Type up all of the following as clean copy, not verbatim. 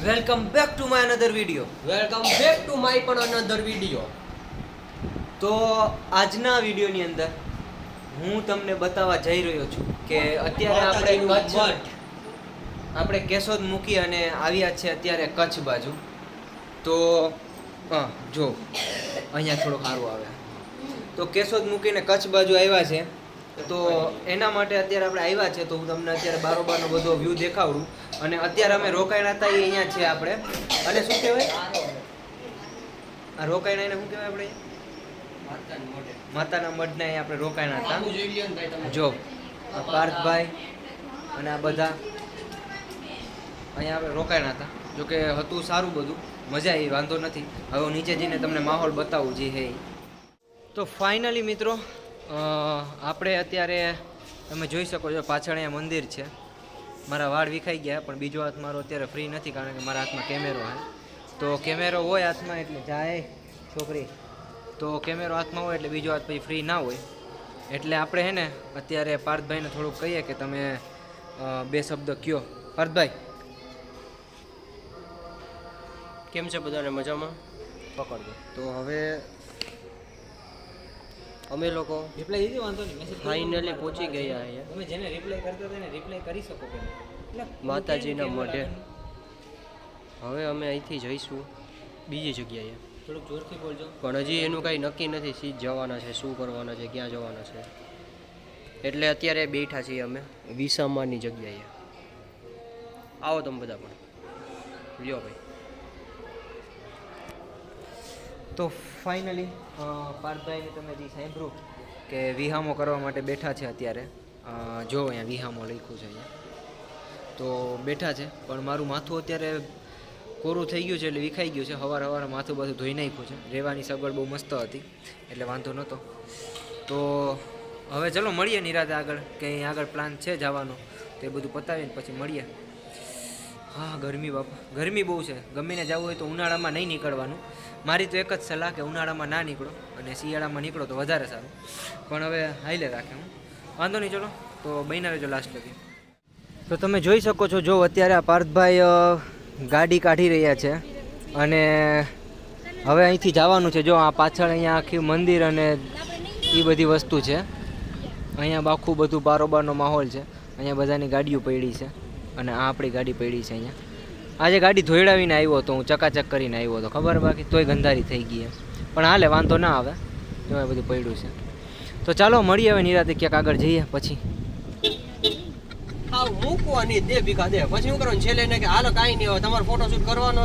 Welcome back to my another video. Welcome back to my પણ another video. તો આજના વિડીયોની અંદર હું તમને બતાવવા જઈ રહ્યો છું કે અત્યારે આપણે કેશોદ મૂકી અને આવ્યા છે અત્યારે કચ્છ બાજુ. તો જો અહીંયા થોડું સારું આવે. તો કેશોદ મૂકીને કચ્છ બાજુ આવ્યા છે. તો એના માટે અત્યારે આપણે આવ્યા છે. તો હું તમને અત્યારે બારોબારનો બધો વ્યૂ દેખાડું. અને અત્યારે અમે રોકાણા હતા એ અહીંયા છે આપણે. અને શું કહેવાય આ રોકાણા એને શું કહેવાય આપણે માતાના મઢના અહીંયા આપણે રોકાણા હતા. જો પાર્થભાઈ અને આ બધા અહીંયા આપણે રોકાણા હતા. જોકે હતું સારું બધું, મજા આવી, વાંધો નથી. હવે હું નીચે જઈને તમને માહોલ બતાવું જે હે. તો ફાઇનલી મિત્રો આપણે અત્યારે તમે જોઈ શકો છો પાછળ અહીંયા મંદિર છે. મારા વાળ વિખાઈ ગયા પણ બીજો હાથ મારો અત્યારે ફ્રી નથી કારણ કે મારા હાથમાં કેમેરો છે. તો કેમેરો હોય હાથમાં એટલે જાય છોકરી, તો કેમેરો હાથમાં હોય એટલે બીજો હાથ પછી ફ્રી ના હોય. એટલે આપણે હે ને અત્યારે પાર્થભાઈને થોડુંક કહીએ કે તમે બે શબ્દ કયો. પાર્થભાઈ કેમ છે બધાને? મજામાં? પકડજો. તો હવે અમે લોકો રિપ્લાય દીધી, વાંધો નહીં. મેસેજ ફાઇનલી પહોંચી ગયા અહીંયા તમે જેને રિપ્લાય કરતા હતા એને રિપ્લાય કરી શકો કે માતાજીના મઢે. હવે અમે અહીંથી જઈશું બીજી જગ્યાએ. થોડુંક જોરથી બોલજો. પણ હજી એનું કાંઈ નક્કી નથી, સીધ જવાના છે, શું કરવાના છે, ક્યાં જવાના છે. એટલે અત્યારે બેઠા છીએ અમે વિસામાની જગ્યાએ. આવો તમે બધા પણ લ્યો ભાઈ. તો ફાઇનલી પાર્થભાઈને તમે જે સાંભળ્યું કે વિહામો કરવા માટે બેઠા છે અત્યારે. જો અહીંયા વિહામો લખ્યું છે અહીંયા. તો બેઠા છે પણ મારું માથું અત્યારે કોરું થઈ ગયું છે એટલે વિખાઈ ગયું છે. સવારે માથું બધું ધોઈ નાખ્યું છે. રહેવાની સગવડ બહુ મસ્ત હતી એટલે વાંધો નહોતો. તો હવે ચલો મળીએ નિરાતે આગળ, કે અહીં આગળ પ્લાન છે જવાનો. તો એ બધું પતાવીને પછી મળીએ. હા ગરમી બાપા, ગરમી બહુ છે. ગમીને જવું હોય તો ઉનાળામાં નહીં નીકળવાનું. મારી તો એક જ સલાહ કે ઉનાળામાં ના નીકળો અને શિયાળામાં નીકળો તો વધારે સારું. પણ હવે હાઈલે રાખે હું, વાંધો નહીં. ચલો તો બન્યા રહેજો લાસ્ટ લગી. તો તમે જોઈ શકો છો, જો અત્યારે આ પાર્થભાઈ ગાડી કાઢી રહ્યા છે અને હવે અહીંથી જવાનું છે. જો આ પાછળ અહીંયા આખી મંદિર અને એ બધી વસ્તુ છે. અહીંયા આખું બધું બારોબારનો માહોલ છે. અહીંયા બધાની ગાડીઓ પડી છે અને આ આપણી ગાડી પડી છે અહીંયા. આજે ગાડી ધોઈડાવીને આવ્યો હતો હું, ચકાચક કરીને આવ્યો હતો, ખબર બાકી તોય ગંધારી થઈ ગઈ એમ. પણ હાલે, વાંધો ના આવે, એમાં બધું પડ્યું છે. તો ચાલો મળીએ હવે નિરાતે ક્યાંક આગળ જઈએ પછી. હા મૂકવાની દે ભીખા દે પછી શું કરવાનું છેલ્લે ને કે હાલો કાંઈ નહીં, હવે તમારે ફોટોશૂટ કરવાનો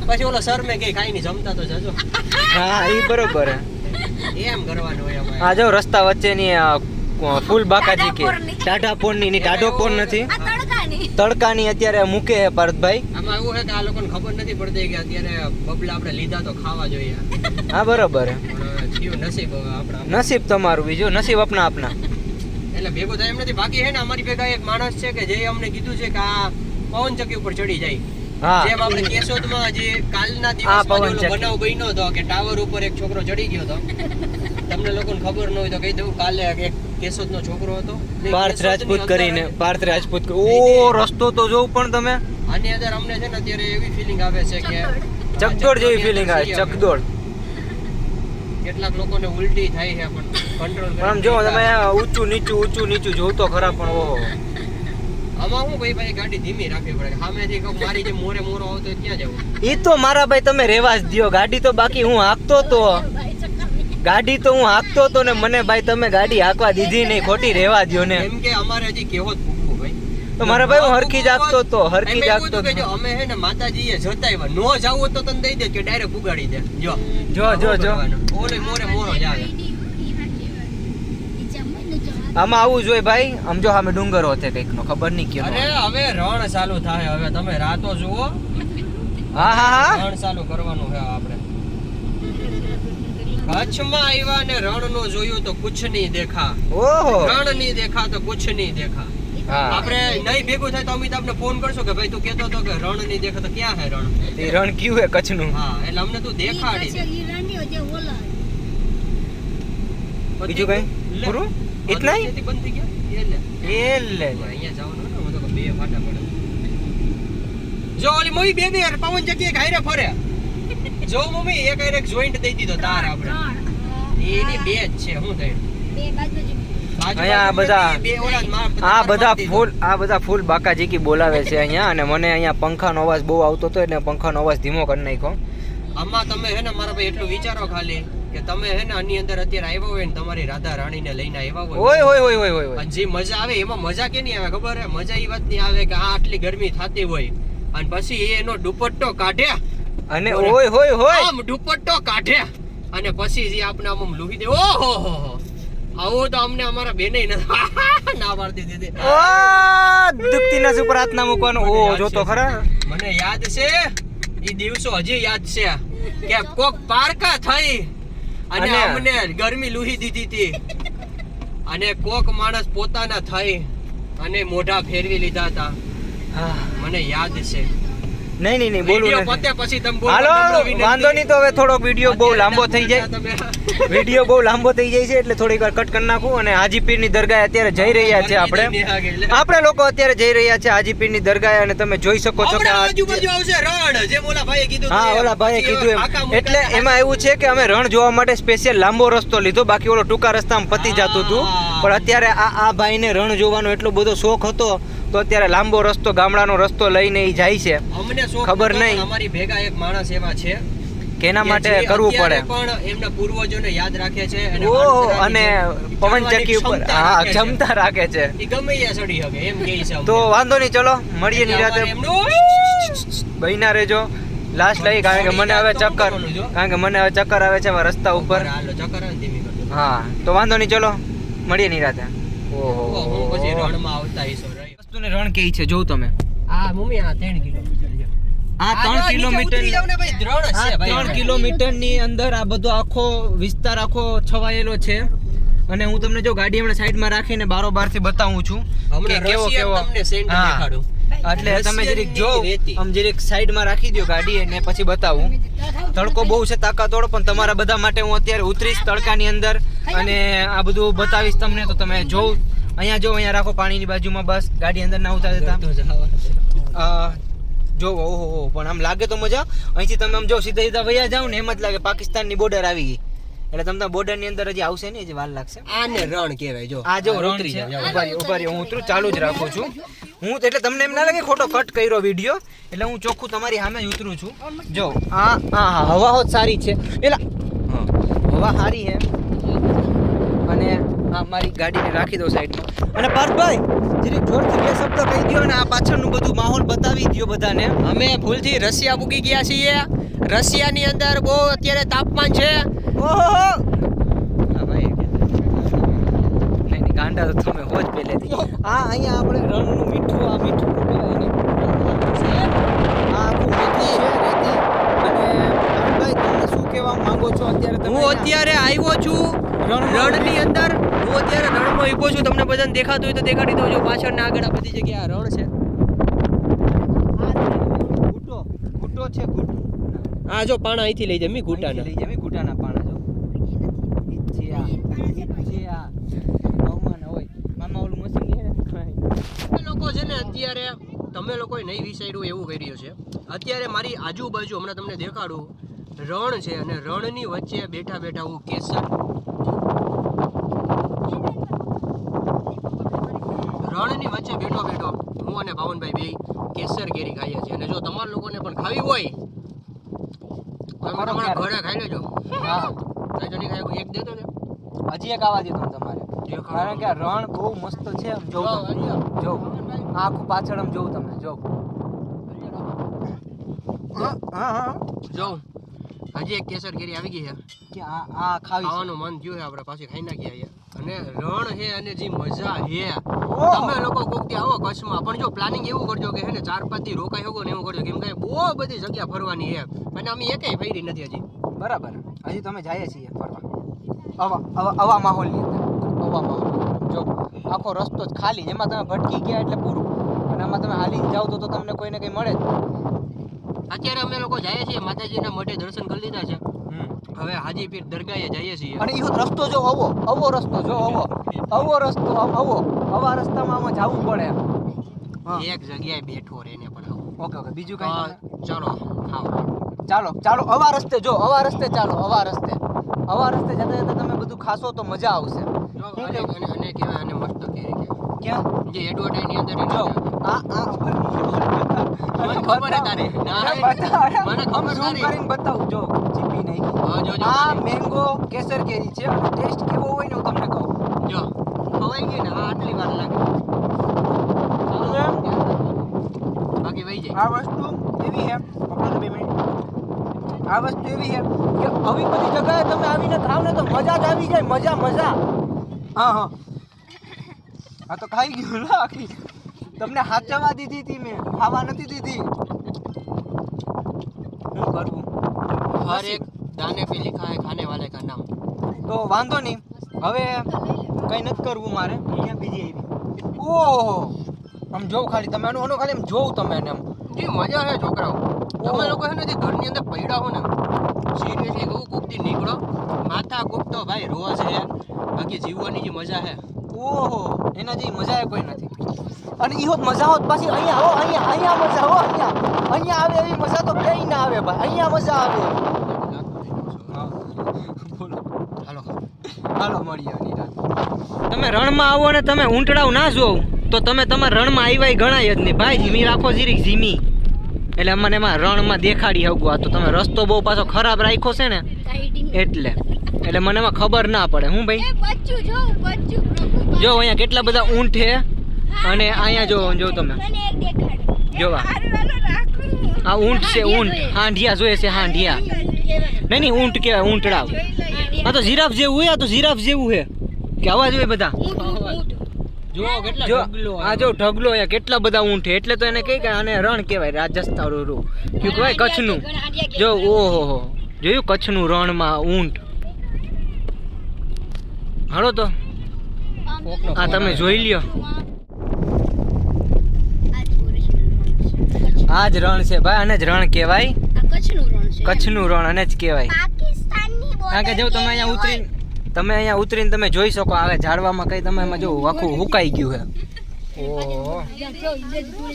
પછી ઓલો સર મેં કે કાંઈ નહીં, જમતા તો જજો. હા એ બરોબર એમ કરવાનું હોય અમારે. હા જો રસ્તા વચ્ચેની ફૂલ બાકાજી કે ટાઢા પોરની ની, ટાઢો પોર નથી, તડકાની અત્યારે મૂકે છે પાર્થભાઈ. આમાં એવું છે કે આ લોકોને ખબર નથી પડતી કે અત્યારે બબલા આપણે લીધા તો ખાવા જોઈએ. હા બરોબર પણ થયું નસીબ હવે આપણા. નસીબ તમારું, બીજું નસીબ આપના આપના. એટલે ભેગું થાય એમ નથી. બાકી હે ને અમારી ભેગા એક માણસ છે કે જે અમને કીધું છે કે આ પવન ચક્કી ઉપર ચડી જાય. હા જેમ આપણે કેશોદમાં જે કાલના દિવસમાં ઓલો બનાવ બન્યો હતો કે ટાવર ઉપર એક છોકરો ચડી ગયો હતો. તમને લોકોને ખબર ન હોય તો કહી દઉં, કાલે એક કેશોદનો છોકરો હતો પાર્થ રાજપૂત કરીને. પાર્થ રાજપૂત, ઓ રસ્તો તો જોઉં પણ તમે. આની અંદર અમને છે ને અત્યારે એવી ફિલિંગ આવે છે કે ચકદોડ જેવી ફિલિંગ આવે, ચકદોડ. કેટલાક લોકોને ઉલટી થાય છે પણ કંટ્રોલ પણ આમ જો તમે ઊંચું નીચું જોવ તો ખરા, પણ ઓહો આમાં હું ભાઈ ગાડી ધીમી રાખવી પડે. સામેથી કહું મારી જે મોરો આવતો હોય ક્યાં જવું? એ તો મારા ભાઈ તમે રેવા જ દ્યો. ગાડી તો બાકી હું હાંકતો તો, ગાડી તો હું હાંકતો તો ને મને ભાઈ તમે ગાડી હાંકવા દીધી નહીં, ખોટી રેવા દ્યો ને. એમ કે અમારે હજી કેવો પૂછવું ભાઈ. તો મારા ભાઈ હું હરખી જ હાંકતો તો, હરખી જ હાંકતો તો. જો અમે હે ને માતાજીએ જતા આવ્યા, નો જાવું તો તને દઈ દે કે ડાયરેક્ટ ઉગાડી દે. જો ઓલે મોરો જ આવે. આમાં આવું જોઈએ ભાઈ. આમ જો સામે ડુંગર હોતે કંઈક નો, ખબર નહીં કેમ. અરે હવે રણ ચાલુ થાય, હવે તમે રાતો જુઓ. હા રણ ચાલુ કરવાનું છે આપણે. કચ્છમાં આવ્યા ને રણ નો જોયું તો કુછ નહીં દેખા. ઓહો રણ નહીં દેખા તો કુછ નહીં દેખા. આપણે નહીં ભેગું થાય તો અમિત આપણે ફોન કરશો કે ભાઈ તું કહેતો હતો કે રણ નહીં દેખા, તો ક્યાં હે રણ? એ રણ ક્યું હે કચ્છનું? હા એટલે અમને તું દેખાડી દે. બીજું કઈ પૂરું ઇતના ही બંધ થઈ ગયા. એ લે અહીંયા જવાનું ને, હું તો બે ફાટા પડે. જો ઓલી મમ્મી બે બે પવન જગ્યાએ ઘાયરે ફરે જો મમ્મી એક આયરે જોઈન્ટ દઈ દીધો તાર આપણે એની બે જ છે શું થાય અહીંયા બધા ફૂલ બાકાજી કી બોલાવે છે અહીંયા અને મને અહીંયા પંખાનો અવાજ બહુ આવતો હતો એટલે પંખાનો અવાજ ધીમો કરી નાખ્યો. આમાં તમે હે ને મારા ભાઈ એટલું વિચારો ખાલી કે તમે હે ને આની અંદર અત્યારે આવ્યા હોય ને તમારી રાધા રાણીને લઈને આવ્યા ઓય ઓય ઓય ઓય ઓય અને જે મજા આવે એમાં મજા કે નહીં આવે ખબર હે મજા એ વાત નહીં આવે કે આ આટલી ગરમી થતી હોય અને પછી એનો દુપટ્ટો કાઢ્યા અને ઓય હોય હોય આમ દુપટ્ટો કાઢ્યા અને પછી જે આપણે આમ લૂહી દે ઓહો આવો તો અમને અમારા બેને ના પાડતી દીધી દુખતી નસ ઉપર હાથ ના મૂકવાનો ઓ જો તો ખરા મને યાદ છે એ દિવસો હજી યાદ છે કે કોક પારકા થઈ અને અમને ગરમી લૂહી દીધી હતી અને કોક માણસ પોતાના થઈ અને મોઢા ફેરવી લીધા હતા મને યાદ છે નહીં બોલું વિડિયો પતે પછી તમે બોલો હાલો વાંધો નહીં તો હવે થોડોક વિડિયો બહુ લાંબો થઈ જાય વિડિયો બહુ લાંબો થઈ જાય છે એટલે થોડીક વાર કટ કરી નાખું અને હાજી પીરની દરગાહે અત્યારે જઈ રહ્યા છે આપણે લોકો અત્યારે જઈ રહ્યા છે હાજી પીરની દરગાહે અને તમે જોઈ શકો છો કે આજુબાજુ આવશે રણ જેમ ઓલા ભાઈએ કીધું હા ઓલા ભાઈએ કીધું એટલે એમાં એવું છે કે અમે રણ જોવા માટે સ્પેશિયલ લાંબો રસ્તો લીધો બાકી ઓલો ટૂંકા રસ્તામાં પતી જતું હતું પણ અત્યારે આ ભાઈને રણ જોવાનો એટલો બધો શોખ હતો તો અત્યારે લાંબો રસ્તો ગામડાનો રસ્તો લઈને ઈ જાય છે અમને શોખ ખબર નહીં અમારી ભેગા એક માણસ એવા છે કે એના માટે કરવું પડે પણ એમના પૂર્વજોને યાદ રાખે છે અને પવન ચક્કી ઉપર હા ક્ષમતા રાખે છે ઈ ગમે ત્યાં ચડી શકે એમ કહે છે તો વાંધો નહીં ચલો મળીએ નિરાતે બહીના રહેજો લાસ્ટ લઈ કારણ કે મને હવે ચક્કર આવે છે રસ્તા ઉપર હા તો વાંધો નહીં ચલો મળીએ નિરાતે ઓહો હું પછી રણમાં આવતા ઈસો વસ્તુને રણ કેઈ છે જોઉં તમે આ મમ્મી આ 3 કિલોમીટર આ 3 કિલોમીટર આ 3 કિલોમીટર ની અંદર આ બધો આખો વિસ્તાર આખો છવાયેલો છે અને હું તમને જો ગાડી હમણાં સાઈડમાં રાખીને બારોબાર થી બતાવું છું કે કેવો તમને સેન્ટ દેખાડું એટલે તમે જરીક જો આમ જરીક સાઈડમાં રાખી દો ગાડી અને પછી બતાવું તડકો બહુ છે તાકાતોડ પણ તમારા બધા માટે હું અત્યારે ઉતરીશ તડકાની અંદર અને આ બધું બતાવીશ તમને તો તમે જો અહીંયા રાખો પાણીની બાજુમાં બસ ગાડી અંદર ના ઉતાર દેતા જો ઓહો પણ આમ લાગે તો મજા અહીંથી તમે આમ જો સીધા વયા જાવ ને એમ જ લાગે પાકિસ્તાનની બોર્ડર આવી ગઈ એટલે તમને બોર્ડર ની અંદર હજી આવશે ને હજી વાર લાગશે આને રણ કહેવાય જો આ જો રણ છે ઉભા હું ઉતરું ચાલુ જ રાખું છું હું એટલે તમને એમ ના લાગે ખોટો કટ કર્યો વિડિયો એટલે હું ચોખ્ખું તમારી સામે જ ઉતરું છું જો હા હવા હોત સારી છે એલા હવા સારી છે અને આ મારી ગાડીને રાખી દો સાઈડમાં અને પાર્થભાઈ જરીક જોરથી બે શબ્દ કહી દો અને આ પાછળનું બધું માહોલ બતાવી દો બધાને અમે ભૂલથી રશિયા પૂગી ગયા છીએ રશિયાની અંદર બહુ અત્યારે તાપમાન છે ઓહો હા ભાઈ નહીં ગાંડા તો તમે હોજ પહેલેથી અહીંયા આપણે રણનું મીઠું આ મીઠું કહેવાય ને આ આખું રેતી છે રેતી અને ભાઈ તમે શું કહેવા માંગો છો અત્યારે તમે હું અત્યારે આવ્યો છું રણની અંદર હું અત્યારે રણમાં ઊભો છું તમને બધાને દેખાતું હોય તો દેખાડી દઉં જો પાછળ ને આગળ આ બધી જગ્યાએ રણ છે ઘૂંટો છે ઘૂંટો આ જો પાણા અહીંથી લઈ જમી ઘૂંટાના લઈ જમી ઘૂંટાના પાણા જો લોકો છે ને અત્યારે તમે લોકોએ નહીં વિચાર્યું એવું કર્યું છે અત્યારે મારી આજુબાજુ હમણાં તમને દેખાડું રણ છે અને રણની વચ્ચે બેઠા બેઠા હું કેસર રણની વચ્ચે બેઠો હું અને ભાવનભાઈ બે કેસર કેરી ખાઈએ છીએ અને જો તમારા લોકોને પણ ખાવી હોય તમે તમારા ઘરે ખાઈ લેજો હા નહીં ખાઈ એક દેતો ને હજી એક આવા દીધો તમારે કારણ કે રણ બહુ મસ્ત છે આમ જો આખું પાછળ આમ જોઉં તમે જો હા જો હજી એક કેસર કેરી આવી ગઈ છે કે આ ખાવાનું મન થયું છે આપણે પાછી ખાઈ નાખીએ અને રણ છે અને જે મજા છે તમે લોકો કોક થી આવો કચ્છમાં પણ જો પ્લાનિંગ એવું કરજો કે હે ને 4-5 દી રોકાઈ શકો ને એવું કરજો કેમ કે બહુ બધી જગ્યા ફરવાની છે અને અમે એકેય ફરી નથી હજી બરાબર હજી તમે જઈએ છીએ ફરવા આવા માહોલની અંદર જો આખો રસ્તો જ ખાલી એમાં તમે ભટકી ગયા એટલે પૂરું અને આમાં તમે હાલી જાવ તો તમને કોઈને કંઈ મળે જ અત્યારે અમે લોકો જઈએ છીએ માતાજીના મઢે દર્શન કરી લીધા છે હવે હાજીપીર દરગાહે જઈએ છીએ અને ઈ રસ્તો જો આવો રસ્તો જો આવો રસ્તામાં આમાં જવું પડે હા. એક જગ્યાએ બેઠો રહે ને પણ આવો. ઓકે ઓકે બીજું કાંઈ ચાલો ખાવા. ચાલો ચાલો અવા રસ્તે ચાલો અવા રસ્તે જતા જતા તમે બધું ખાશો તો મજા આવશે. જો અને કહેવાય આને મસ્ત કેરી કે ક્યાં જે એડવર્ટાઈઝ ની અંદર જો મને ખબર હે તારે ના મને ખબર ઝૂમ તારી કરીને બતાવું જો ચીપી નાખી. હા જો આ મેંગો કેસર કેરી છે અને ટેસ્ટ કેવો હોય ને હું તમને કહું. જો ખવાઈ ગઈ ને આ આટલી વાર લાગે બાકી વહી જાય. આ વસ્તુ એવી છે પકડો 2 મિનિટ. આ વસ્તુ એવી છે કે આવી બધી જગ્યાએ તમે આવીને ખાવ ને તો મજા જ આવી જાય. મજા હા આ તો ખાઈ ગયું ને આખી. તમને હાચવા દીધી હતી મેં, ખાવા નથી દીધી. શું કરવું? हर एक दाने पे लिखा है खाने वाले का नाम. તો વાંધો નહીં, હવે કઈ નથી કરવું મારે. અહીંયા બીજી આવી. ઓહો આમ જોવ ખાલી તમે આનું ખાલી એમ જોવ તમે એને એમ. જે મજા છે છોકરાઓ. તમે લોકો છે ને જે ઘરની અંદર પડ્યા હો ને સિરિયસલી કહું કૂકથી નીકળો માથા કૂકતો ભાઈ રોજ છે બાકી જીવવાની જે મજા છે ઓહો એના જેવી મજા કોઈ નથી. અને ઈ હોત મજા હોત પાછી અહીંયા આવો અહીંયા મજા હો અહીંયા આવે એવી મજા તો ક્યાંય ના આવે ભાઈ. અહીંયા મજા આવે. બોલો હાલો મળીએ નિરાંત. તમે રણમાં આવો ને તમે ઊંટડાવ ના જોવ તો તમે તમારા રણમાં આવ્યા ગણાય જ નહીં ભાઈ. ધીમી રાખો જીરીક ઝીમી. એટલે અમને એમાં રણમાં દેખાડી હગવા તો તમે રસ્તો બહુ પાછો ખરાબ રાખ્યો છે ને એટલે મને એમાં ખબર ના પડે. હું ભાઈ જો અહીંયા કેટલા બધા ઊંટ છે અને અહીંયા જો તમે જોવા આ ઊંટ છે. ઊંટ હાંડિયા જોઈએ છે હાંડિયા નહીં ઊંટ કહેવાય ઊંટડાવ. આ તો જીરાફ જેવું હોય. આ તો જીરાફ જેવું છે કે અવાજ હોય બધા. જો કેટલા ઢગલો આ જો ઢગલો અહીંયા કેટલા બધા ઊંટ છે એટલે તો એને કહે કે આને રણ કહેવાય. રાજસ્થાન કયું કહેવાય કચ્છનું. જો ઓહો જોયું કચ્છનું રણમાં ઊંટ. હાલો તો આ તમે જોઈ લ્યો. આ જ રણ છે ભાઈ. આને જ રણ કહેવાય. કચ્છનું રણ આને જ કહેવાય. કારણ કે જો તમે અહીંયા ઉતરીને તમે જોઈ શકો આવે ઝાડવામાં કઈ તમે એમાં જો આખું હુકાઈ ગયું છે. ઓહો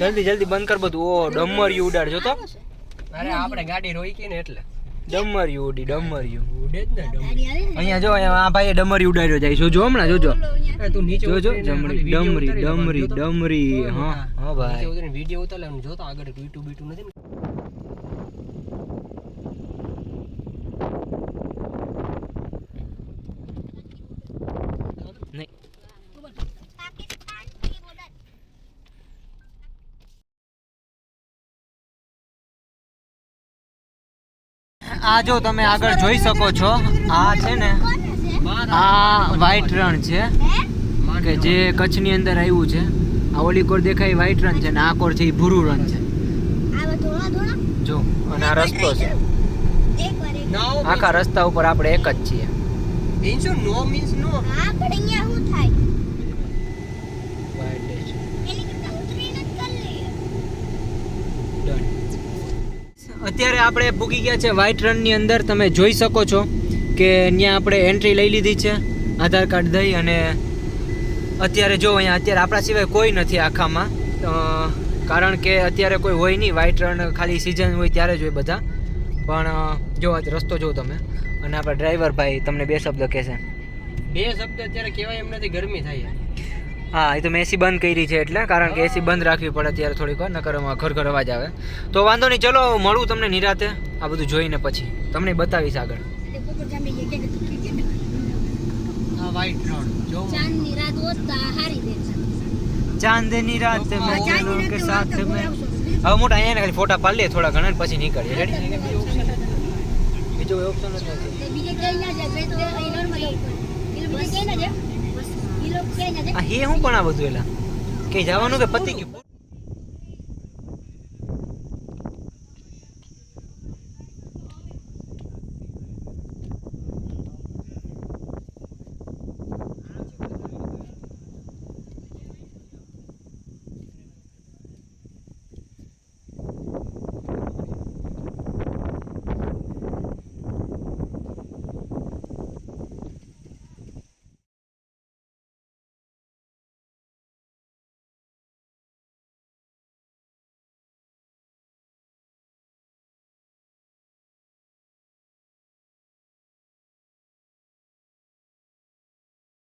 જલ્દી બંધ કર બધું. ઓહો ડમરિયું ઉડાડ જો તો. અરે આપણે ગાડી રોકી ને એટલે ડમરિયું ઉડે જ ને ડમરી. અહીંયા જો આ ભાઈએ ડમરી ઉડાડ્યો જાય. જોજો હમણાં જોજો. તું નીચે જોજો ડમરી. હા ભાઈ વિડિયો ઉતારે જો તો આગળ યુટ્યુબ નથી ને. નહીં આ જો તમે આગળ જોઈ શકો છો. આ છે ને આ વ્હાઈટ રણ છે કે જે કચ્છની અંદર આવ્યું છે. આ ઓલી કોર દેખાય વ્હાઈટ રણ છે ને આ કોર છે એ ભૂરું રણ છે. જો અને આ રસ્તો છે. આખા રસ્તા ઉપર આપણે એક જ છીએ. નો મીન્સ નો. અત્યારે આપણે પૂગી ગયા છે વ્હાઈટ રનની અંદર. તમે જોઈ શકો છો કે ત્યાં આપણે એન્ટ્રી લઈ લીધી છે આધાર કાર્ડ દઈ. અને અત્યારે જો અહીંયા અત્યારે આપણા સિવાય કોઈ નથી આખામાં. કારણ કે અત્યારે કોઈ હોય નહીં. વ્હાઈટ રન ખાલી સિઝન હોય ત્યારે જ હોય બધા. પણ જો રસ્તો જો તમે. અને આપણા ડ્રાઈવર ભાઈ તમને 2 શબ્દ કહેશે. 2 શબ્દ અત્યારે કહેવાય એમ નથી, ગરમી થાય. હા એ તો મેં એસી બંધ કરી છે એટલે. કારણ કે એસી બંધ રાખવી પડે અત્યારે થોડીક વાર, નકર ઘર અવાજ આવે. તો વાંધો નહીં, ચલો મળું તમને નિરાતે આ બધું જોઈને પછી તમને બતાવીશ આગળ. આ વ્હાઈટ રણ જો ચાંદની રાત હોતા હારી દે. ચાંદની રાત મોજનો કે સાથ મેં. હવે મોટા અહીંયા ખાલી ફોટા પાડી લે થોડા ઘણા પછી નીકળીએ. રેડી? બીજો ઓપ્શન નથી. બીજે ક્યાંય ના જાય. બે તો અહીં રણમાં જવું પડે. એ બીજે ક્યાંય ના જાય. બસ એ લોકો ક્યાંય ના જાય. આ હે હું પણ આ બધું એલા કે જવાનું કે પતી ગયું.